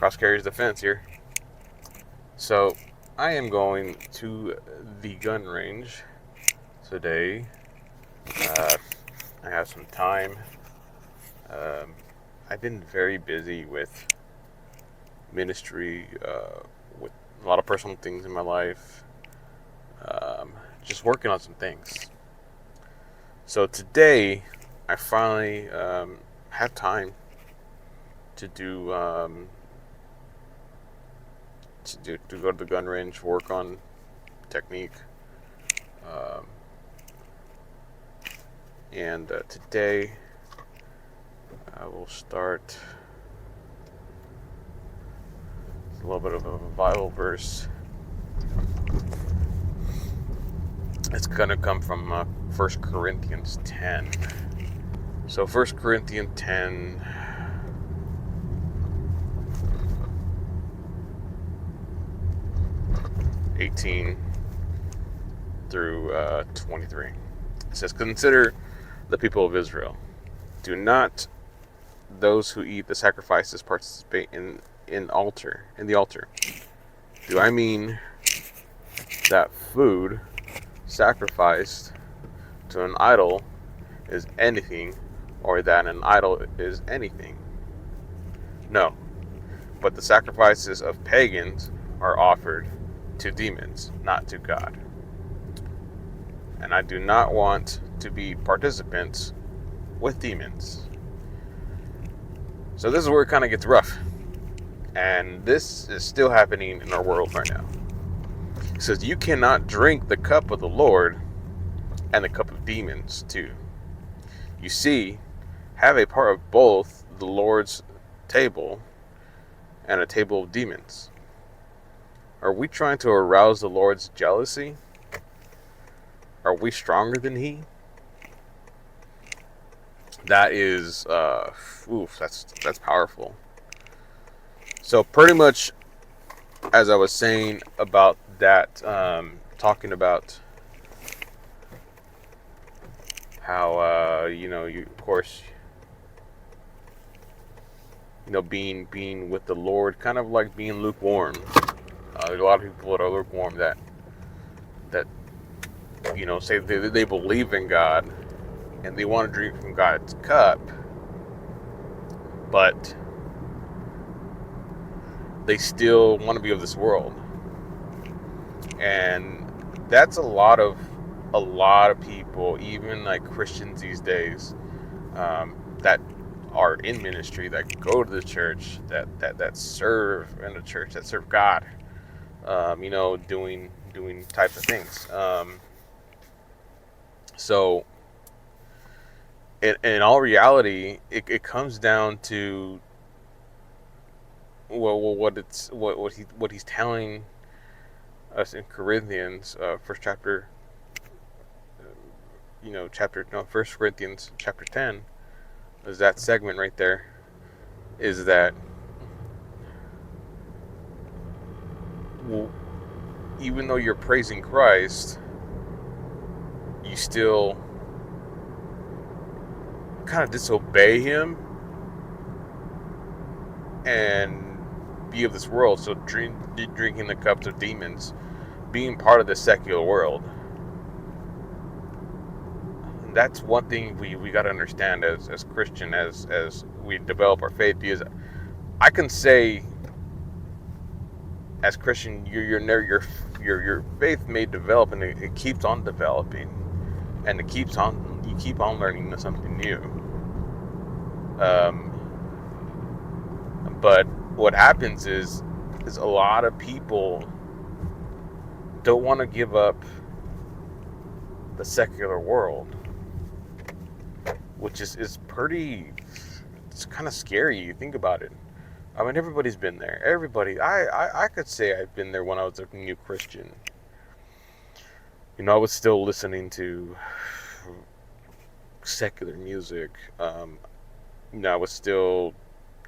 Cross Carriers Defense here. So, I am going to the gun range today. I have some time. I've been very busy with ministry, with a lot of personal things in my life, just working on some things. So today, I finally have time to do to go to the gun range, work on technique, um, and today I will start a little bit of a Bible verse. It's gonna come from 1 Corinthians 10. So 1 Corinthians 10. 18 through 23. It says, "Consider the people of Israel. Do not those who eat the sacrifices participate in the altar. Do I mean that food sacrificed to an idol is anything, or that an idol is anything? No, but the sacrifices of pagans are offered to demons, not to God. And I do not want to be participants with demons." So this is where it kind of gets rough. And this is still happening in our world right now. It says, "You cannot drink the cup of the Lord and the cup of demons too. You see, have a part of both the Lord's table and a table of demons. Are we trying to arouse the Lord's jealousy? Are we stronger than He?" That is, that's powerful. So pretty much, as I was saying about that, talking about how you of course, being with the Lord, kind of like being lukewarm. There's a lot of people that are lukewarm that say they believe in God and they want to drink from God's cup, but they still want to be of this world. And that's a lot of people, even like Christians these days, that are in ministry, that go to the church, that serve in the church, that serve God, doing types of things. So in all reality, it comes down to what he's telling us in Corinthians, first chapter, First Corinthians chapter 10, is that segment right there, is that even though you're praising Christ, you still kind of disobey Him and be of this world. So drinking the cups of demons, being part of the secular world. And that's one thing we got to understand as Christian, as we develop our faith. Because I can say, as Christian, your faith may develop, and it keeps on developing, and you keep on learning something new. But what happens is a lot of people don't want to give up the secular world, which is pretty. It's kind of scary. You think about it. I mean, everybody's been there. Everybody. I could say I've been there when I was a new Christian. I was still listening to secular music. I was still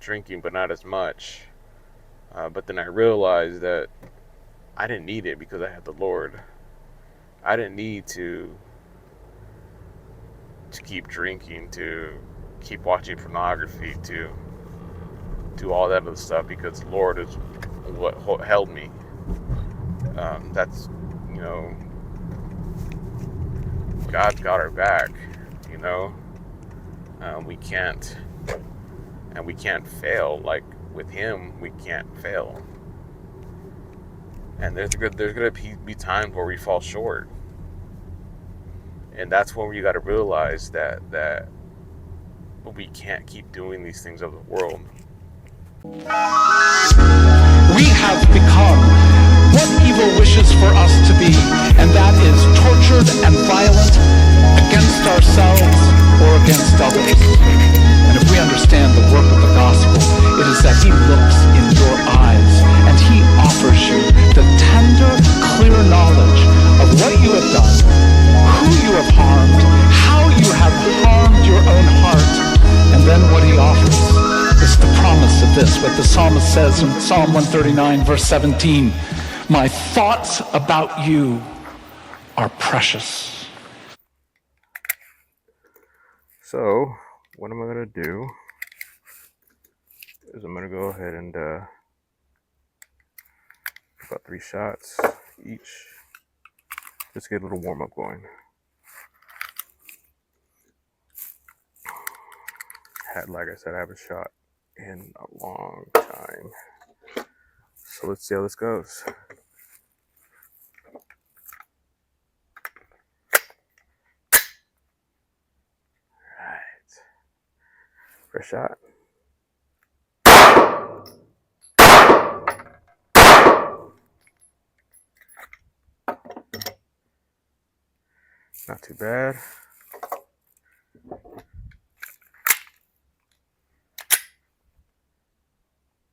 drinking, but not as much. But then I realized that I didn't need it because I had the Lord. I didn't need to keep drinking, to keep watching pornography, to do all that other stuff because the Lord is what held me. That's, you know, God's got our back, you know. We can't fail. Like with Him, we can't fail. And there's gonna be times where we fall short, and that's when you got to realize that we can't keep doing these things of the world. We have become what evil wishes for us to be, and that is tortured and violent against ourselves or against others. And if we understand the work of the gospel, it is that He looks in your eyes and He offers you the tender, clear knowledge of what you have done, who you have harmed, how you have harmed your own heart, and then what He offers is the promise of this, what the psalmist says in Psalm 139, verse 17, "My thoughts about you are precious." So, what am I going to do is I'm going to go ahead and about 3 shots each. Just get a little warm up going. Like I said, I haven't shot in a long time. So let's see how this goes. Alright. First shot. Not too bad.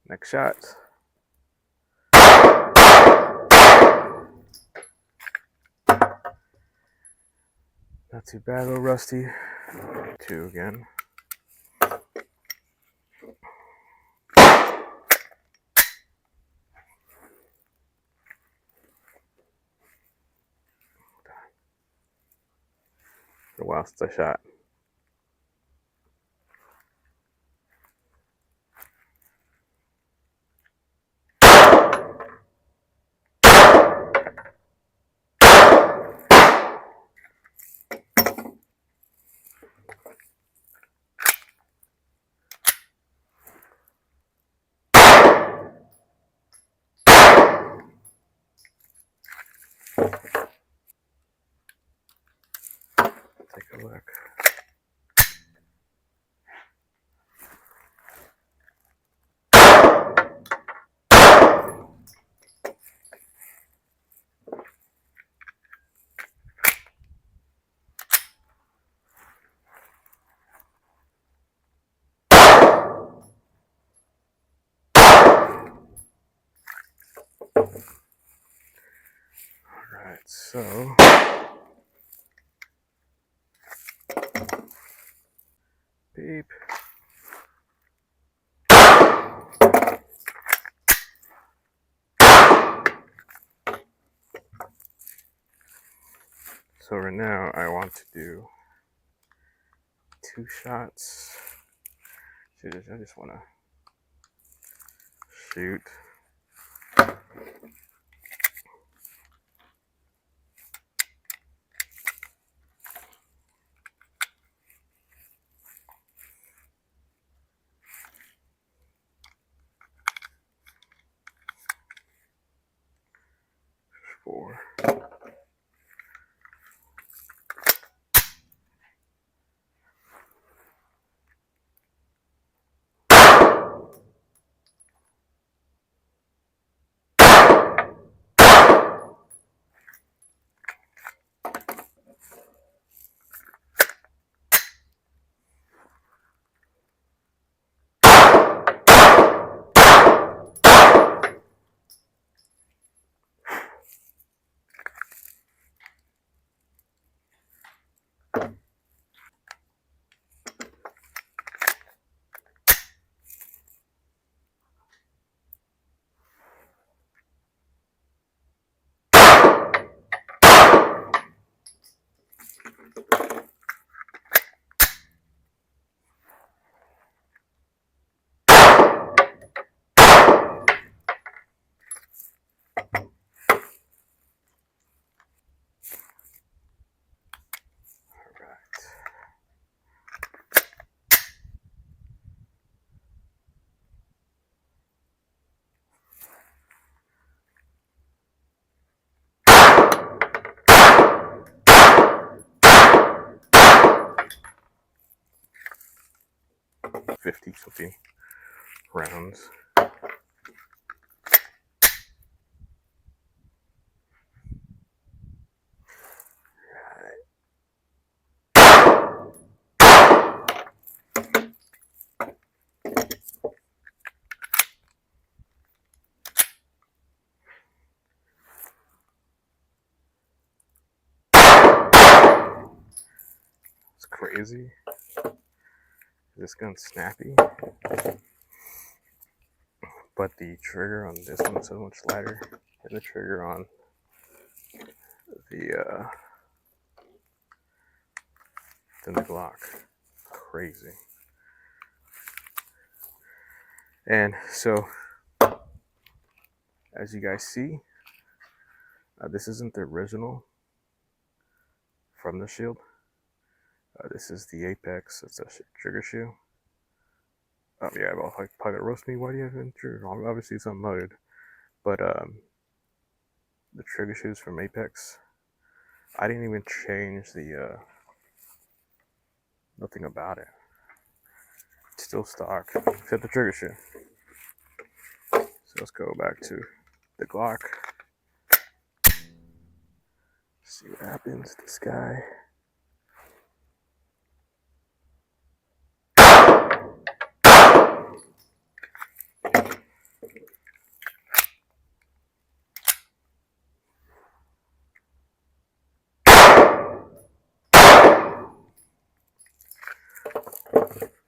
Next shot. Not too bad, a little rusty. 2 again. A while since I shot. Take a look. Alright, so beep. So right now I want to do 2 shots. I just want to shoot. Four. 50 something rounds. It's crazy. This gun's snappy, but the trigger on this one's so much lighter than the trigger on the Glock. Crazy. And so, as you guys see, this isn't the original from the Shield. This is the Apex. It's a trigger shoe. Yeah, well, like, probably roast me. Why do you have a trigger? Obviously, it's unloaded. But the trigger shoes from Apex, I didn't even change the nothing about it. It's still stock, except the trigger shoe. So let's go back to the Glock. See what happens to this guy.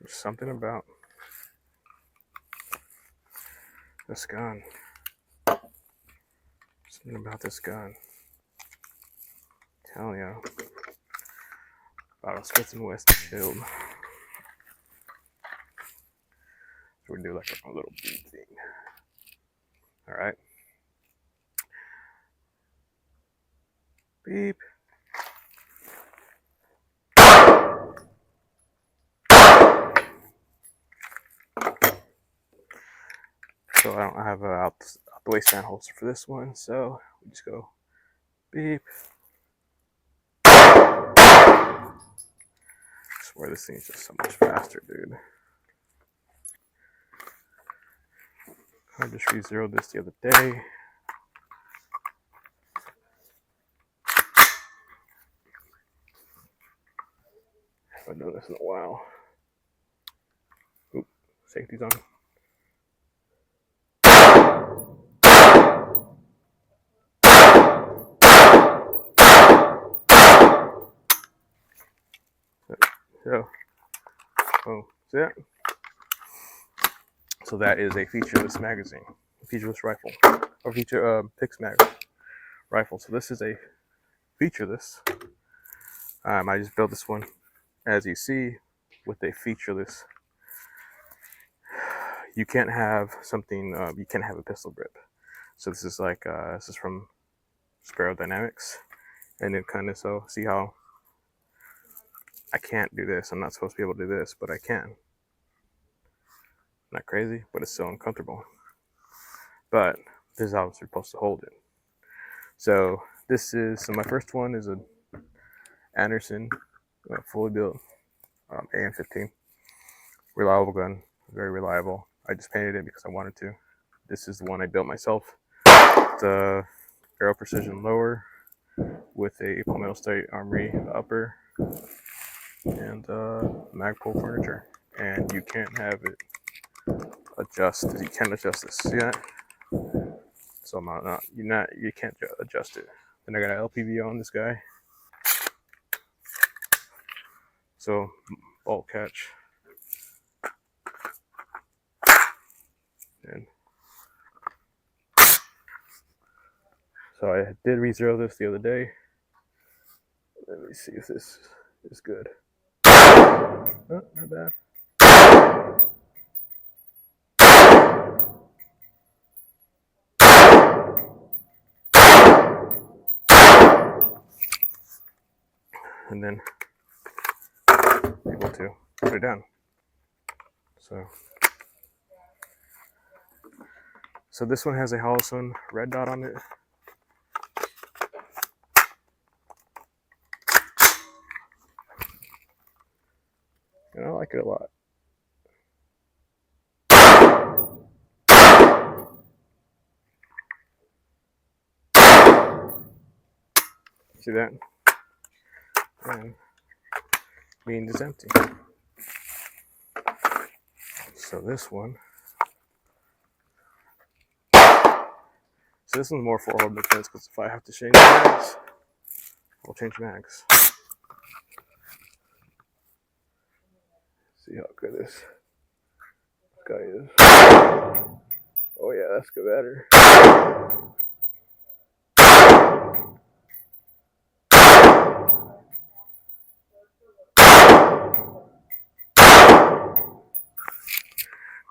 There's something about this gun. Something about this gun. I'm telling you. About Smith & Wesson Shield. So we do like a little bead thing. Alright. Beep. So I don't have a out the waistband holster for this one, so we just go beep. I swear this thing's just so much faster, dude. I just re-zeroed this the other day. I haven't done this in a while. Oop, safety's on. So, so that is a featureless magazine, featureless rifle, or Pix mag rifle. So this is a featureless. I just built this one, as you see, with a featureless. You can't have something. You can't have a pistol grip. So this is like this is from Sparrow Dynamics, and it kind of see how I can't do this. I'm not supposed to be able to do this, but I can. Not crazy, but it's so uncomfortable. But this is how I'm supposed to hold it. So this is my first one is a Anderson fully built AM-15, reliable gun, very reliable. I just painted it because I wanted to. This is the one I built myself. The Aero Precision lower with a Palmetto State Armory upper and Magpul furniture, and you can't have it adjust. You can't adjust this. See that? So you can't adjust it. Then I got an LPV on this guy. So bolt catch. And so I did re-zero this the other day. Let me see if this is good. Oh, not bad. And then able to put it down. So this one has a Holosun red dot on it. And I like it a lot. See that? And means it's empty. So this one. So this one's more for all defense because if I have to change mags, I'll change mags. See how good this guy is. Oh yeah, that's good better.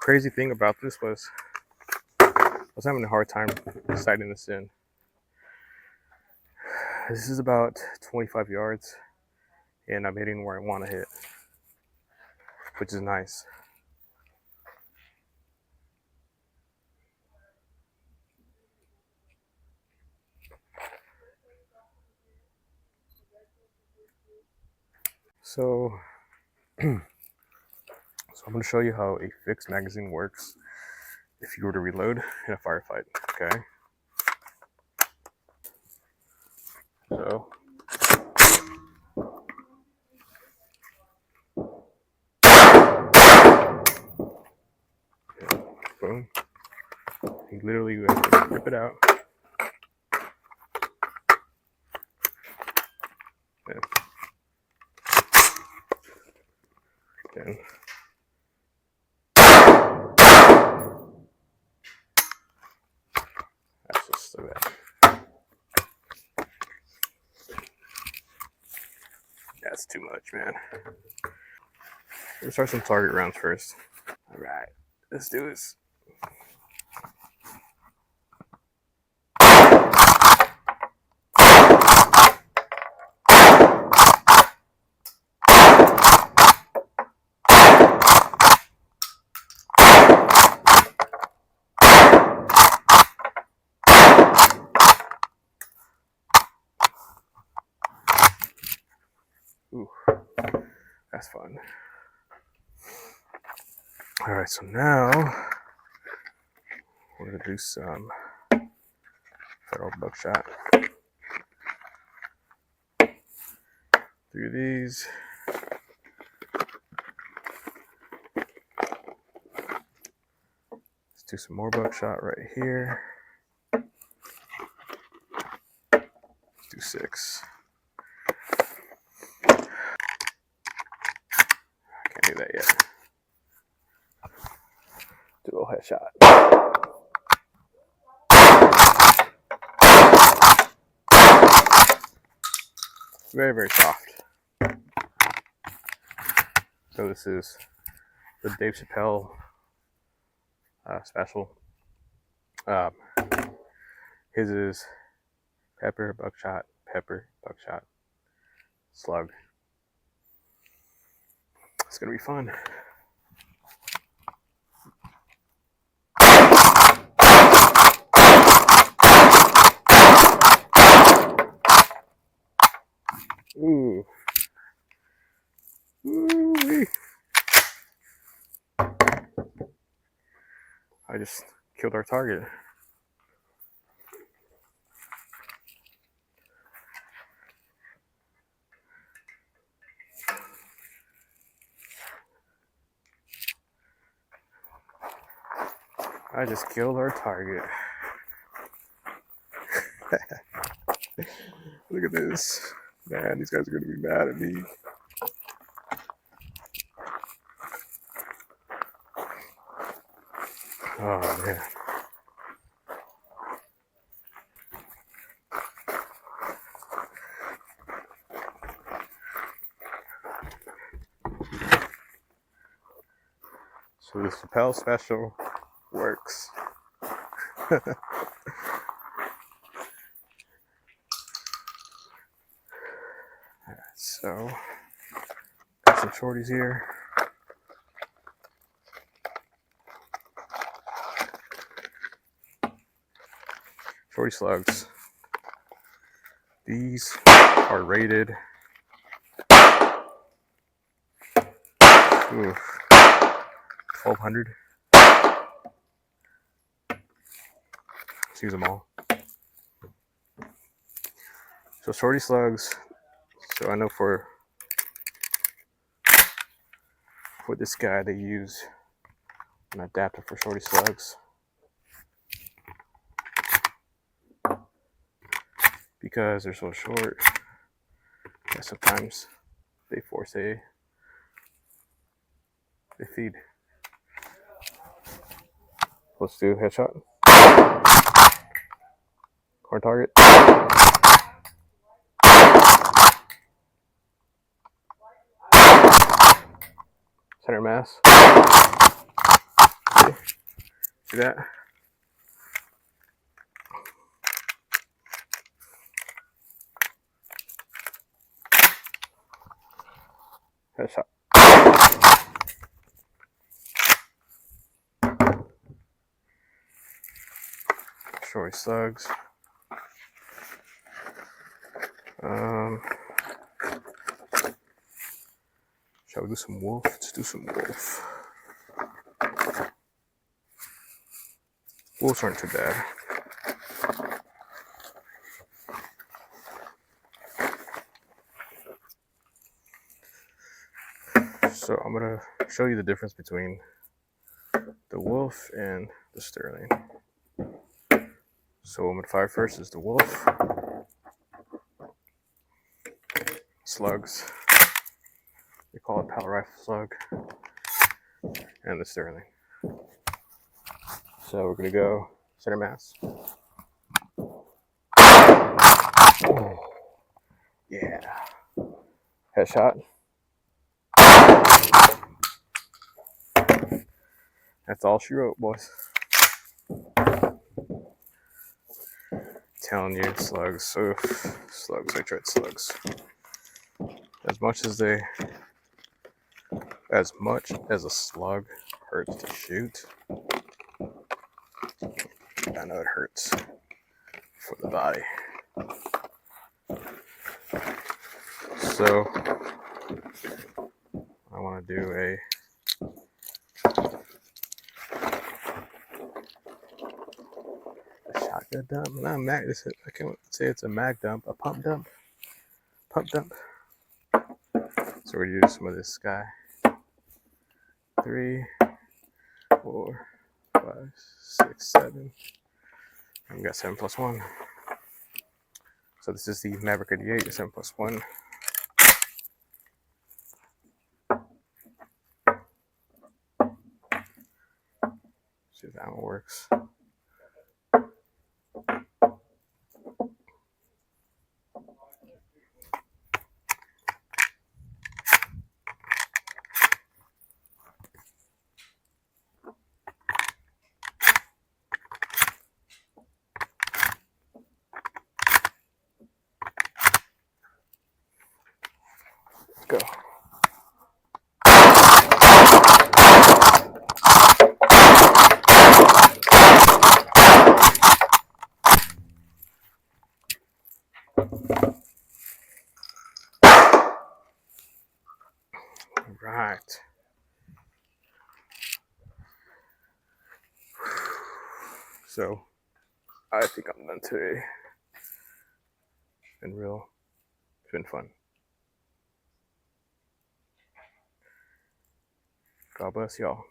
Crazy thing about this was I was having a hard time sighting this in. This is about 25 yards and I'm hitting where I want to hit, which is nice. So I'm going to show you how a fixed magazine works if you were to reload in a firefight, okay? So boom. You literally rip it out. And then that's just the bad. That's too much, man. Let's start some target rounds first. All right, let's do this. Ooh, that's fun. All right, so now we're gonna do some federal buckshot through these. Let's do some more buckshot right here. Let's do 6. Can't do that yet. Do a little headshot. Very, very soft. So this is the Dave Chappelle special. His is pepper, buckshot, slug. It's gonna be fun. Ooh. Ooh-wee. I just killed our target. I just killed our target. Look at this. Man, these guys are going to be mad at me. Oh, man. So this Chappelle special works. Alright, so got some shorties here. Shorty slugs. These are rated 1200. Let's use them all. So shorty slugs. So I know for this guy they use an adapter for shorty slugs because they're so short that sometimes they force they feed. Let's do headshot. Hard target. Center mass. See that? Headshot. Shorty slugs. Shall we do some wolf? Let's do some wolf. Wolves aren't too bad. So I'm gonna show you the difference between the wolf and the sterling. So I'm gonna fire first is the wolf. Slugs. We call it pallet rifle slug. And the sterling. So we're gonna go center mass. Oh, yeah. Headshot. That's all she wrote, boys. Telling you, slugs. Oof. Slugs. I tried slugs. As much as a slug hurts to shoot, I know it hurts for the body. So I want to do a shotgun dump. Not a mag. I can't say it's a mag dump. A pump dump. Pump dump. So we're gonna use some of this guy. 3, 4, 5, 6, 7. And we got 7 plus 1. So this is the Maverick 88, the 7 plus 1. See if that one works. Go. Right. So I think I'm done today. Been real. It's been fun. God bless y'all.